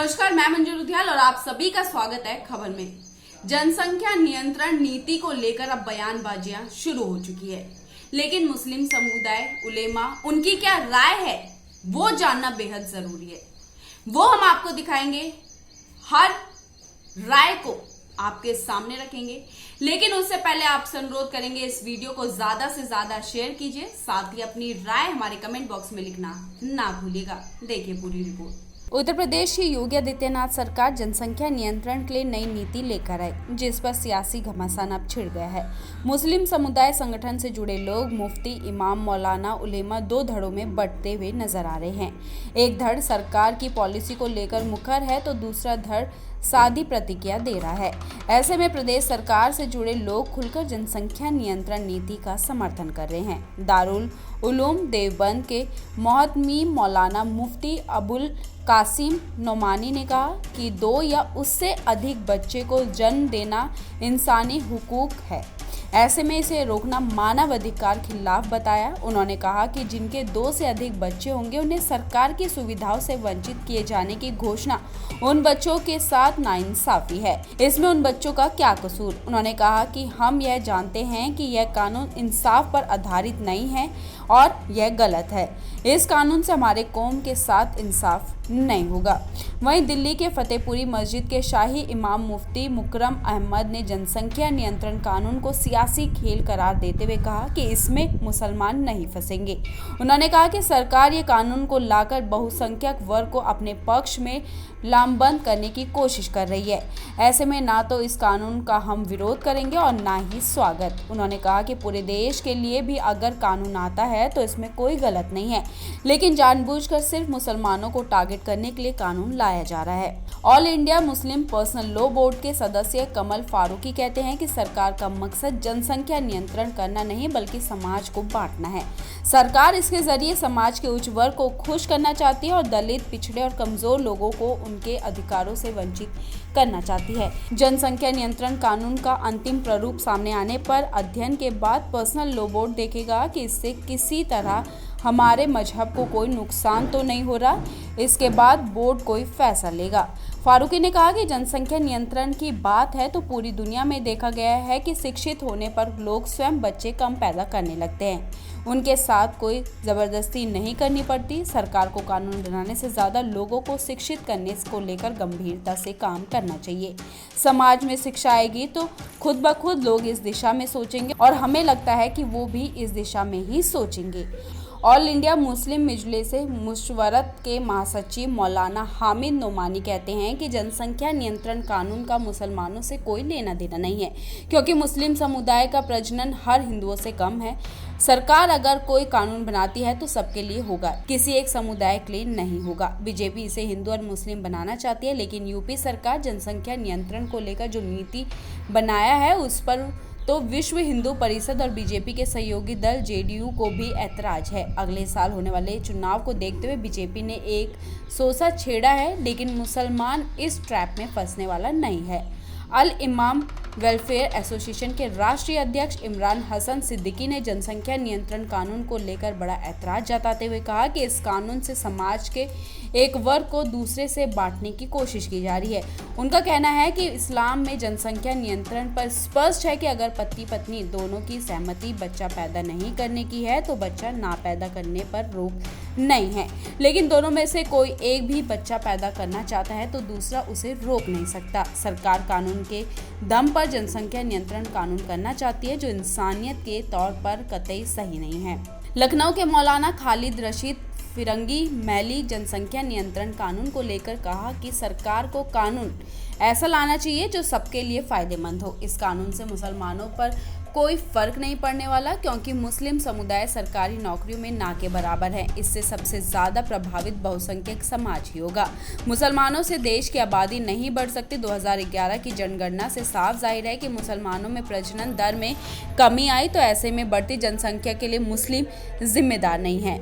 नमस्कार, मैं मंजू लुधियाल और आप सभी का स्वागत है खबर में। जनसंख्या नियंत्रण नीति को लेकर अब बयानबाजियां शुरू हो चुकी है, लेकिन मुस्लिम समुदाय, उलेमा, उनकी क्या राय है वो जानना बेहद जरूरी है। वो हम आपको दिखाएंगे, हर राय को आपके सामने रखेंगे, लेकिन उससे पहले आपसे अनुरोध करेंगे इस वीडियो को ज्यादा से ज्यादा शेयर कीजिए, साथ ही अपनी राय हमारे कमेंट बॉक्स में लिखना ना भूलिएगा। देखिए पूरी रिपोर्ट। उत्तर प्रदेश की योगी आदित्यनाथ सरकार जनसंख्या नियंत्रण के लिए नई नीति लेकर आई, जिस पर सियासी घमासान अब छिड़ गया है। मुस्लिम समुदाय संगठन से जुड़े लोग, मुफ्ती, इमाम, मौलाना, उलेमा दो धड़ों में बंटते हुए नजर आ रहे हैं। एक धड़ सरकार की पॉलिसी को लेकर मुखर है तो दूसरा धड़ सादी प्रतिक्रिया दे रहा है। ऐसे में प्रदेश सरकार से जुड़े लोग खुलकर जनसंख्या नियंत्रण नीति का समर्थन कर रहे हैं। दारुल उलूम देवबंद के मोहतमीम मौलाना मुफ्ती अबुल कासिम नोमानी ने कहा कि 2 या उससे अधिक बच्चे को जन्म देना इंसानी हुकूक है, ऐसे में इसे रोकना मानव अधिकार खिलाफ बताया। उन्होंने कहा कि जिनके 2 से अधिक बच्चे होंगे उन्हें सरकार की सुविधाओं से वंचित किए जाने की घोषणा उन बच्चों के साथ नाइंसाफी है। इसमें उन बच्चों का क्या कसूर? उन्होंने कहा कि हम यह जानते हैं कि यह कानून इंसाफ पर आधारित नहीं है और यह गलत है। इस कानून से हमारे कौम के साथ इंसाफ नहीं होगा। वहीं दिल्ली के फतेहपुरी मस्जिद के शाही इमाम मुफ्ती मुकरम अहमद ने जनसंख्या नियंत्रण कानून को सियासी खेल करार देते हुए कहा कि इसमें मुसलमान नहीं फंसेंगे। उन्होंने कहा कि सरकार ये कानून को लाकर बहुसंख्यक वर्ग को अपने पक्ष में लामबंद करने की कोशिश कर रही है। ऐसे में ना तो इस कानून का हम विरोध करेंगे और ना ही स्वागत। उन्होंने कहा कि पूरे देश के लिए भी अगर कानून आता है तो इसमें कोई गलत नहीं है, लेकिन जानबूझकर सिर्फ मुसलमानों को टारगेट करने के लिए कानून लाया जा रहा है। All India Muslim personal law board के सदस्य कमल फारूकी कहते हैं कि सरकार का मकसद जनसंख्या नियंत्रण करना नहीं बल्कि समाज को बांटना है। सरकार इसके जरिए समाज के उच्च वर्ग को खुश करना चाहती है और दलित, पिछड़े और कमजोर लोगों को उनके अधिकारों से वंचित करना चाहती है। जनसंख्या नियंत्रण कानून का अंतिम प्रारूप सामने आने पर अध्ययन के बाद पर्सनल लॉ बोर्ड देखेगा कि इससे किसी तरह हमारे मजहब को कोई नुकसान तो नहीं हो रहा। इसके बाद बोर्ड कोई फैसला लेगा। फारूकी ने कहा कि जनसंख्या नियंत्रण की बात है तो पूरी दुनिया में देखा गया है कि शिक्षित होने पर लोग स्वयं बच्चे कम पैदा करने लगते हैं। उनके साथ कोई जबरदस्ती नहीं करनी पड़ती। सरकार को कानून बनाने से ज्यादा लोगों को शिक्षित करने को लेकर गंभीरता से काम करना चाहिए। समाज में शिक्षा आएगी तो खुद ब खुद लोग इस दिशा में सोचेंगे और हमें लगता है कि वो भी इस दिशा में ही सोचेंगे। ऑल इंडिया मुस्लिम मजलिस मुशवरत के महासचिव मौलाना हामिद नोमानी कहते हैं कि जनसंख्या नियंत्रण कानून का मुसलमानों से कोई लेना देना नहीं है, क्योंकि मुस्लिम समुदाय का प्रजनन हर हिंदुओं से कम है। सरकार अगर कोई कानून बनाती है तो सबके लिए होगा, किसी एक समुदाय के लिए नहीं होगा। बीजेपी इसे हिंदू और मुस्लिम बनाना चाहती है, लेकिन यूपी सरकार जनसंख्या नियंत्रण को लेकर जो नीति बनाया है उस पर तो विश्व हिंदू परिषद और बीजेपी के सहयोगी दल जेडीयू को भी ऐतराज है। अगले साल होने वाले चुनाव को देखते हुए बीजेपी ने एक सोसा छेड़ा है, लेकिन मुसलमान इस ट्रैप में फंसने वाला नहीं है। अल इमाम वेलफेयर एसोसिएशन के राष्ट्रीय अध्यक्ष इमरान हसन सिद्दीकी ने जनसंख्या नियंत्रण कानून को लेकर बड़ा ऐतराज जताते हुए कहा कि इस कानून से समाज के एक वर्ग को दूसरे से बांटने की कोशिश की जा रही है। उनका कहना है कि इस्लाम में जनसंख्या नियंत्रण पर स्पष्ट है कि अगर पति पत्नी दोनों की सहमति बच्चा पैदा नहीं करने की है तो बच्चा ना पैदा करने पर रोक नहीं है, लेकिन दोनों में से कोई एक भी बच्चा पैदा करना चाहता है तो दूसरा उसे रोक नहीं सकता। सरकार कानून के दम पर जनसंख्या नियंत्रण कानून करना चाहती है जो इंसानियत के तौर पर कतई सही नहीं है। लखनऊ के मौलाना खालिद रशीद फिरंगी मैली जनसंख्या नियंत्रण कानून को लेकर कहा कि सरकार को कानून ऐसा लाना चाहिए जो सबके लिए फायदेमंद हो। इस कानून से मुसलमानों पर कोई फर्क नहीं पड़ने वाला, क्योंकि मुस्लिम समुदाय सरकारी नौकरियों में ना के बराबर है। इससे सबसे ज्यादा प्रभावित बहुसंख्यक समाज ही होगा। मुसलमानों से देश की आबादी नहीं बढ़ सकती। 2011 की जनगणना से साफ जाहिर है कि मुसलमानों में प्रजनन दर में कमी आई, तो ऐसे में बढ़ती जनसंख्या के लिए मुस्लिम जिम्मेदार नहीं है।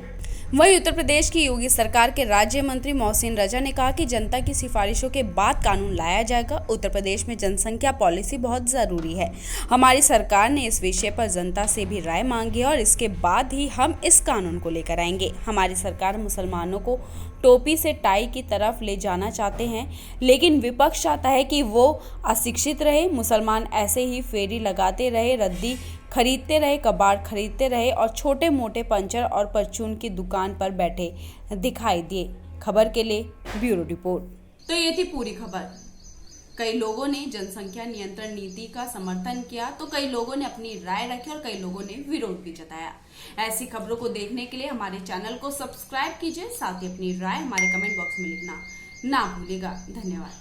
वहीं उत्तर प्रदेश की योगी सरकार के राज्य मंत्री मोहसिन रजा ने कहा कि जनता की सिफारिशों के बाद कानून लाया जाएगा। उत्तर प्रदेश में जनसंख्या पॉलिसी बहुत जरूरी है। हमारी सरकार ने इस विषय पर जनता से भी राय मांगी है और इसके बाद ही हम इस कानून को लेकर आएंगे। हमारी सरकार मुसलमानों को टोपी से टाई की तरफ ले जाना चाहते हैं, लेकिन विपक्ष चाहता है कि वो अशिक्षित रहे, मुसलमान ऐसे ही फेरी लगाते रहे, रद्दी खरीदते रहे, कबाड़ खरीदते रहे और छोटे मोटे पंचर और परचून की दुकान पर बैठे दिखाई दिए। खबर के लिए ब्यूरो रिपोर्ट। तो ये थी पूरी खबर। कई लोगों ने जनसंख्या नियंत्रण नीति का समर्थन किया तो कई लोगों ने अपनी राय रखी और कई लोगों ने विरोध भी जताया। ऐसी खबरों को देखने के लिए हमारे चैनल को सब्सक्राइब कीजिए, साथ ही अपनी राय हमारे कमेंट बॉक्स में लिखना ना भूलिएगा। धन्यवाद।